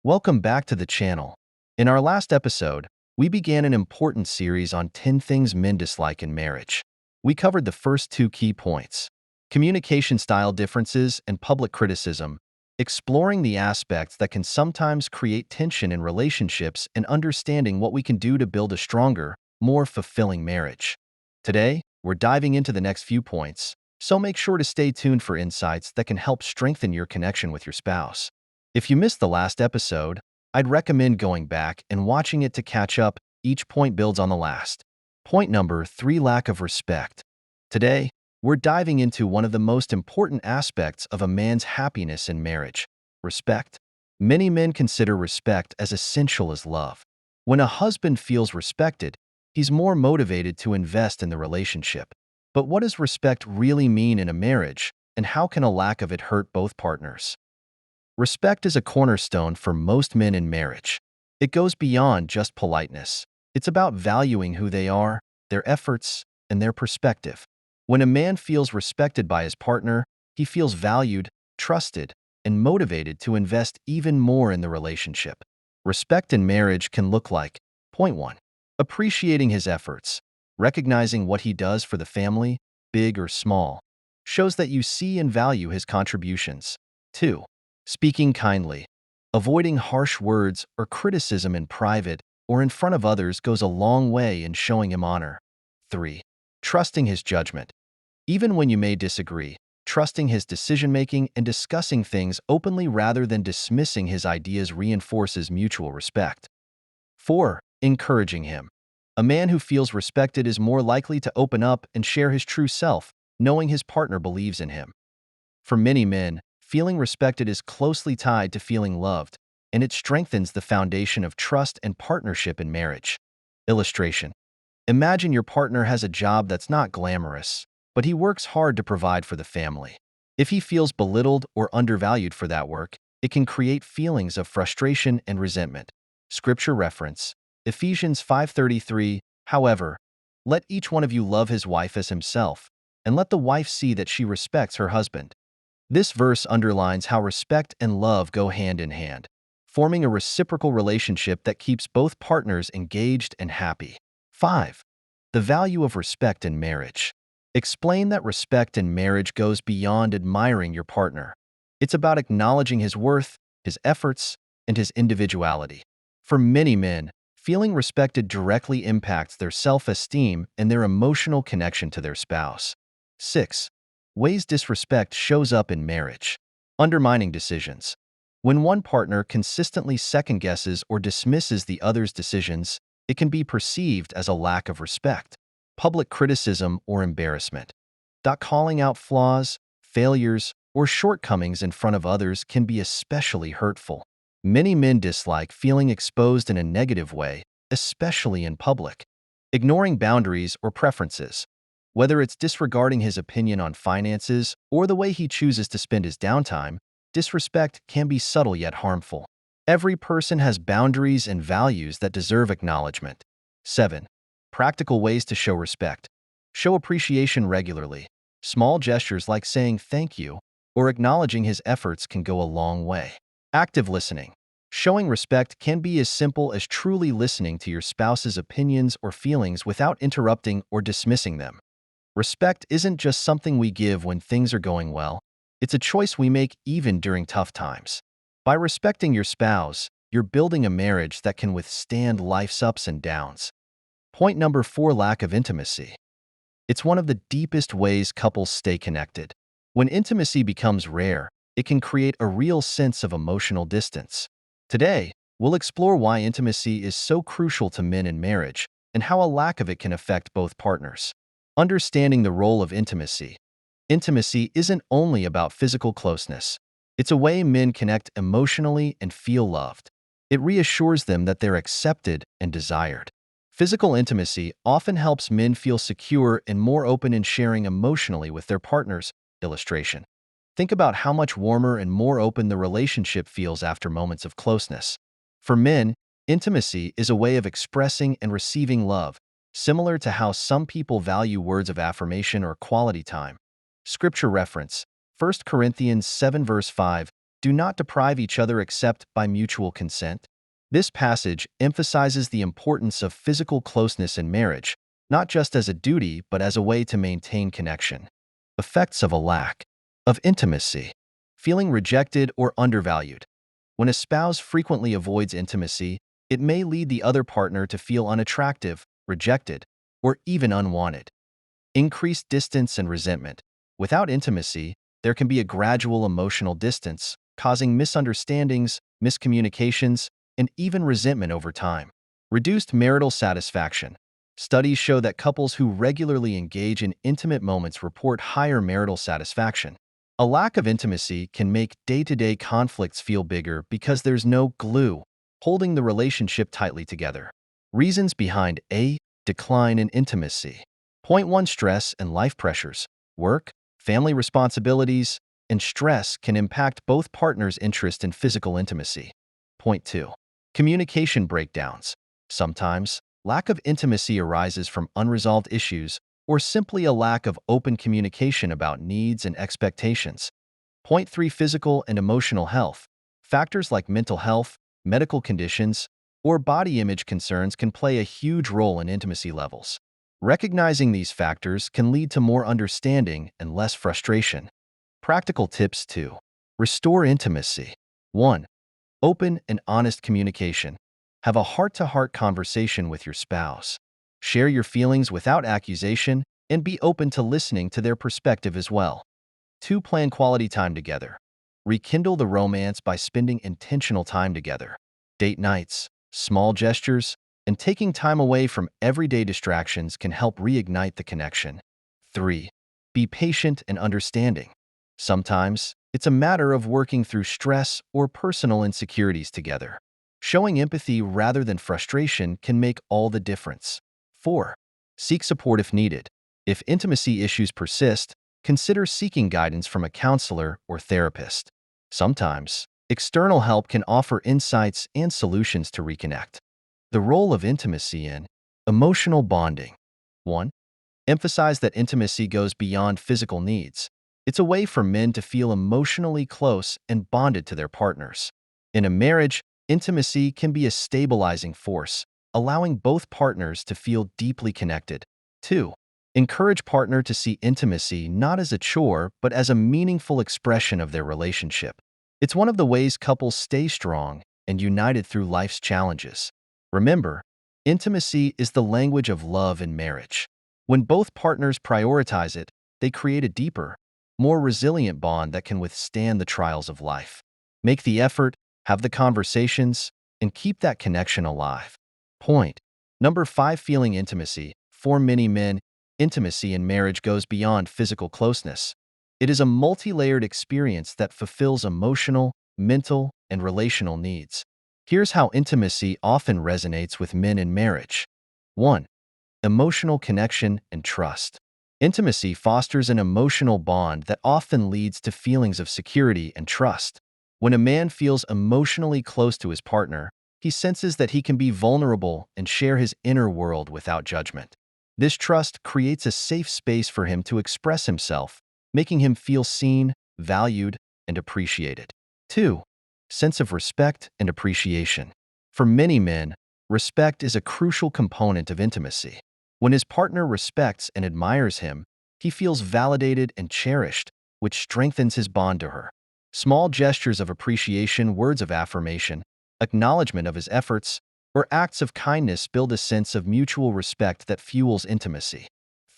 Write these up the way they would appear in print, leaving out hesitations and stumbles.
Welcome back to the channel. In our last episode, we began an important series on 10 things men dislike in marriage. We covered the first two key points: communication style differences and public criticism, exploring the aspects that can sometimes create tension in relationships and understanding what we can do to build a stronger, more fulfilling marriage. Today, we're diving into the next few points, so make sure to stay tuned for insights that can help strengthen your connection with your spouse. If you missed the last episode, I'd recommend going back and watching it to catch up. Each point builds on the last. Point number 3: lack of respect. Today, we're diving into one of the most important aspects of a man's happiness in marriage: respect. Many men consider respect as essential as love. When a husband feels respected, he's more motivated to invest in the relationship. But what does respect really mean in a marriage, and how can a lack of it hurt both partners? Respect is a cornerstone for most men in marriage. It goes beyond just politeness. It's about valuing who they are, their efforts, and their perspective. When a man feels respected by his partner, he feels valued, trusted, and motivated to invest even more in the relationship. Respect in marriage can look like: point 1. Appreciating his efforts. Recognizing what he does for the family, big or small, shows that you see and value his contributions. 2. Speaking kindly. Avoiding harsh words or criticism in private or in front of others goes a long way in showing him honor. 3. Trusting his judgment. Even when you may disagree, trusting his decision-making and discussing things openly rather than dismissing his ideas reinforces mutual respect. 4. Encouraging him. A man who feels respected is more likely to open up and share his true self, knowing his partner believes in him. For many men, feeling respected is closely tied to feeling loved, and it strengthens the foundation of trust and partnership in marriage. Illustration. Imagine your partner has a job that's not glamorous, but he works hard to provide for the family. If he feels belittled or undervalued for that work, it can create feelings of frustration and resentment. Scripture reference: Ephesians 5:33. However, let each one of you love his wife as himself, and let the wife see that she respects her husband. This verse underlines how respect and love go hand in hand, forming a reciprocal relationship that keeps both partners engaged and happy. 5. The value of respect in marriage. Explain that respect in marriage goes beyond admiring your partner. It's about acknowledging his worth, his efforts, and his individuality. For many men, feeling respected directly impacts their self-esteem and their emotional connection to their spouse. 6. Ways disrespect shows up in marriage. Undermining decisions. When one partner consistently second-guesses or dismisses the other's decisions, it can be perceived as a lack of respect. Public criticism or embarrassment. Calling out flaws, failures, or shortcomings in front of others can be especially hurtful. Many men dislike feeling exposed in a negative way, especially in public. Ignoring boundaries or preferences. Whether it's disregarding his opinion on finances or the way he chooses to spend his downtime, disrespect can be subtle yet harmful. Every person has boundaries and values that deserve acknowledgement. 7. Practical ways to show respect. Show appreciation regularly. Small gestures like saying thank you or acknowledging his efforts can go a long way. Active listening. Showing respect can be as simple as truly listening to your spouse's opinions or feelings without interrupting or dismissing them. Respect isn't just something we give when things are going well, it's a choice we make even during tough times. By respecting your spouse, you're building a marriage that can withstand life's ups and downs. Point number 4: lack of intimacy. It's one of the deepest ways couples stay connected. When intimacy becomes rare, it can create a real sense of emotional distance. Today, we'll explore why intimacy is so crucial to men in marriage and how a lack of it can affect both partners. Understanding the role of intimacy. Intimacy isn't only about physical closeness. It's a way men connect emotionally and feel loved. It reassures them that they're accepted and desired. Physical intimacy often helps men feel secure and more open in sharing emotionally with their partners. Illustration. Think about how much warmer and more open the relationship feels after moments of closeness. For men, intimacy is a way of expressing and receiving love, similar to how some people value words of affirmation or quality time. Scripture reference: 1 Corinthians 7 verse 5. do not deprive each other except by mutual consent. This passage emphasizes the importance of physical closeness in marriage, not just as a duty but as a way to maintain connection. Effects of a lack of intimacy. Feeling rejected or undervalued. When a spouse frequently avoids intimacy, it may lead the other partner to feel unattractive, rejected, or even unwanted. Increased distance and resentment. Without intimacy, there can be a gradual emotional distance, causing misunderstandings, miscommunications, and even resentment over time. Reduced marital satisfaction. Studies show that couples who regularly engage in intimate moments report higher marital satisfaction. A lack of intimacy can make day-to-day conflicts feel bigger because there's no glue holding the relationship tightly together. Reasons behind a decline in intimacy. Point 1. Stress and life pressures. Work, family responsibilities, and stress can impact both partners' interest in physical intimacy. Point 2. Communication breakdowns. Sometimes, lack of intimacy arises from unresolved issues or simply a lack of open communication about needs and expectations. Point 3. Physical and emotional health. Factors like mental health, medical conditions, or body image concerns can play a huge role in intimacy levels. Recognizing these factors can lead to more understanding and less frustration. Practical tips to restore intimacy. 1. Open and honest communication. Have a heart-to-heart conversation with your spouse. Share your feelings without accusation and be open to listening to their perspective as well. 2. Plan quality time together. Rekindle the romance by spending intentional time together. Date nights, small gestures, and taking time away from everyday distractions can help reignite the connection. 3. Be patient and understanding. Sometimes, it's a matter of working through stress or personal insecurities together. Showing empathy rather than frustration can make all the difference. 4. Seek support if needed. If intimacy issues persist, consider seeking guidance from a counselor or therapist. Sometimes, external help can offer insights and solutions to reconnect. The role of intimacy in emotional bonding. 1. Emphasize that intimacy goes beyond physical needs. It's a way for men to feel emotionally close and bonded to their partners. In a marriage, intimacy can be a stabilizing force, allowing both partners to feel deeply connected. 2. Encourage partner to see intimacy not as a chore, but as a meaningful expression of their relationship. It's one of the ways couples stay strong and united through life's challenges. Remember, intimacy is the language of love in marriage. When both partners prioritize it, they create a deeper, more resilient bond that can withstand the trials of life. Make the effort, have the conversations, and keep that connection alive. Point. Number 5. Feeling intimacy. For many men, intimacy in marriage goes beyond physical closeness. It is a multi-layered experience that fulfills emotional, mental, and relational needs. Here's how intimacy often resonates with men in marriage. 1. Emotional connection and trust. Intimacy fosters an emotional bond that often leads to feelings of security and trust. When a man feels emotionally close to his partner, he senses that he can be vulnerable and share his inner world without judgment. This trust creates a safe space for him to express himself, making him feel seen, valued, and appreciated. 2. Sense of respect and appreciation. For many men, respect is a crucial component of intimacy. When his partner respects and admires him, he feels validated and cherished, which strengthens his bond to her. Small gestures of appreciation, words of affirmation, acknowledgement of his efforts, or acts of kindness build a sense of mutual respect that fuels intimacy.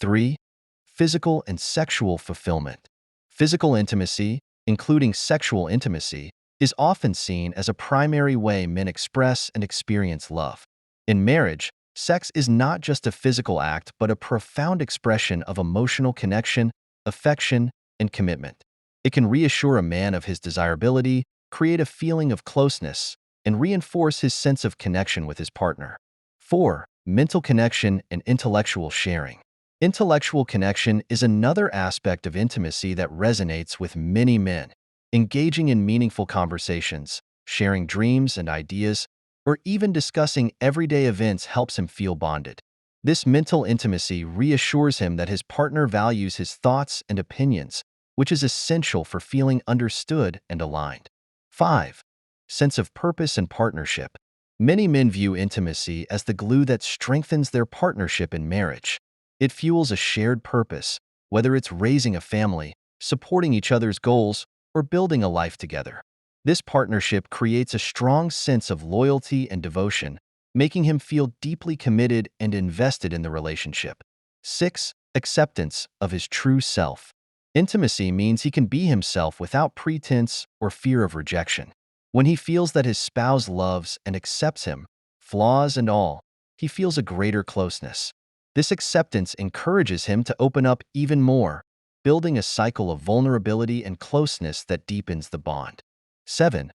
3. Physical and sexual fulfillment. Physical intimacy, including sexual intimacy, is often seen as a primary way men express and experience love. In marriage, sex is not just a physical act but a profound expression of emotional connection, affection, and commitment. It can reassure a man of his desirability, create a feeling of closeness, and reinforce his sense of connection with his partner. 4. Mental connection and intellectual sharing. Intellectual connection is another aspect of intimacy that resonates with many men. Engaging in meaningful conversations, sharing dreams and ideas, or even discussing everyday events helps him feel bonded. This mental intimacy reassures him that his partner values his thoughts and opinions, which is essential for feeling understood and aligned. 5. Sense of purpose and partnership. Many men view intimacy as the glue that strengthens their partnership in marriage. It fuels a shared purpose, whether it's raising a family, supporting each other's goals, or building a life together. This partnership creates a strong sense of loyalty and devotion, making him feel deeply committed and invested in the relationship. 6. Acceptance of his true self. Intimacy means he can be himself without pretense or fear of rejection. When he feels that his spouse loves and accepts him, flaws and all, he feels a greater closeness. This acceptance encourages him to open up even more, building a cycle of vulnerability and closeness that deepens the bond. 7.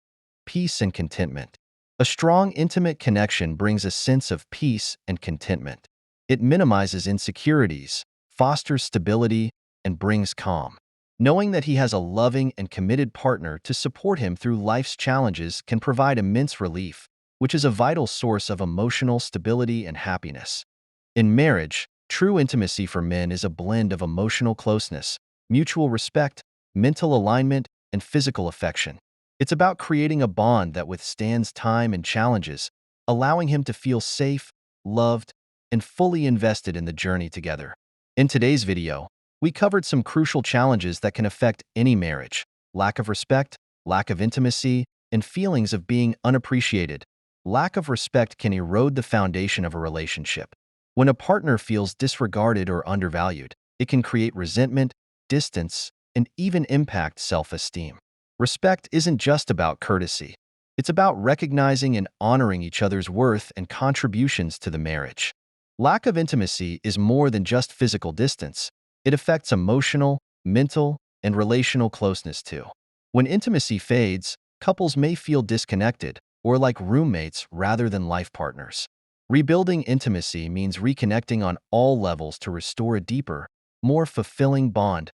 Peace and contentment. A strong, intimate connection brings a sense of peace and contentment. It minimizes insecurities, fosters stability, and brings calm. Knowing that he has a loving and committed partner to support him through life's challenges can provide immense relief, which is a vital source of emotional stability and happiness. In marriage, true intimacy for men is a blend of emotional closeness, mutual respect, mental alignment, and physical affection. It's about creating a bond that withstands time and challenges, allowing him to feel safe, loved, and fully invested in the journey together. In today's video, we covered some crucial challenges that can affect any marriage: lack of respect, lack of intimacy, and feelings of being unappreciated. Lack of respect can erode the foundation of a relationship. When a partner feels disregarded or undervalued, it can create resentment, distance, and even impact self-esteem. Respect isn't just about courtesy. It's about recognizing and honoring each other's worth and contributions to the marriage. Lack of intimacy is more than just physical distance. It affects emotional, mental, and relational closeness too. When intimacy fades, couples may feel disconnected or like roommates rather than life partners. Rebuilding intimacy means reconnecting on all levels to restore a deeper, more fulfilling bond.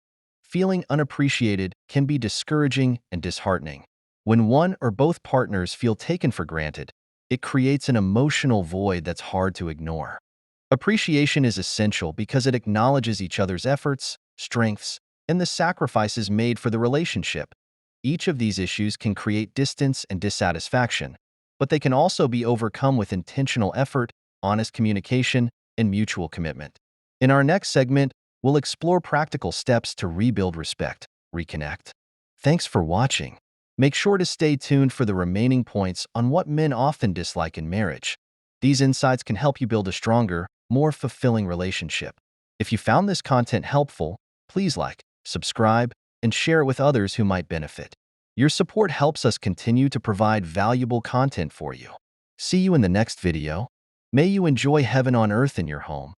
Feeling unappreciated can be discouraging and disheartening. When one or both partners feel taken for granted, it creates an emotional void that's hard to ignore. Appreciation is essential because it acknowledges each other's efforts, strengths, and the sacrifices made for the relationship. Each of these issues can create distance and dissatisfaction, but they can also be overcome with intentional effort, honest communication, and mutual commitment. In our next segment, we'll explore practical steps to rebuild respect, reconnect. Thanks for watching. Make sure to stay tuned for the remaining points on what men often dislike in marriage. These insights can help you build a stronger, more fulfilling relationship. If you found this content helpful, please like, subscribe, and share it with others who might benefit. Your support helps us continue to provide valuable content for you. See you in the next video. May you enjoy heaven on earth in your home.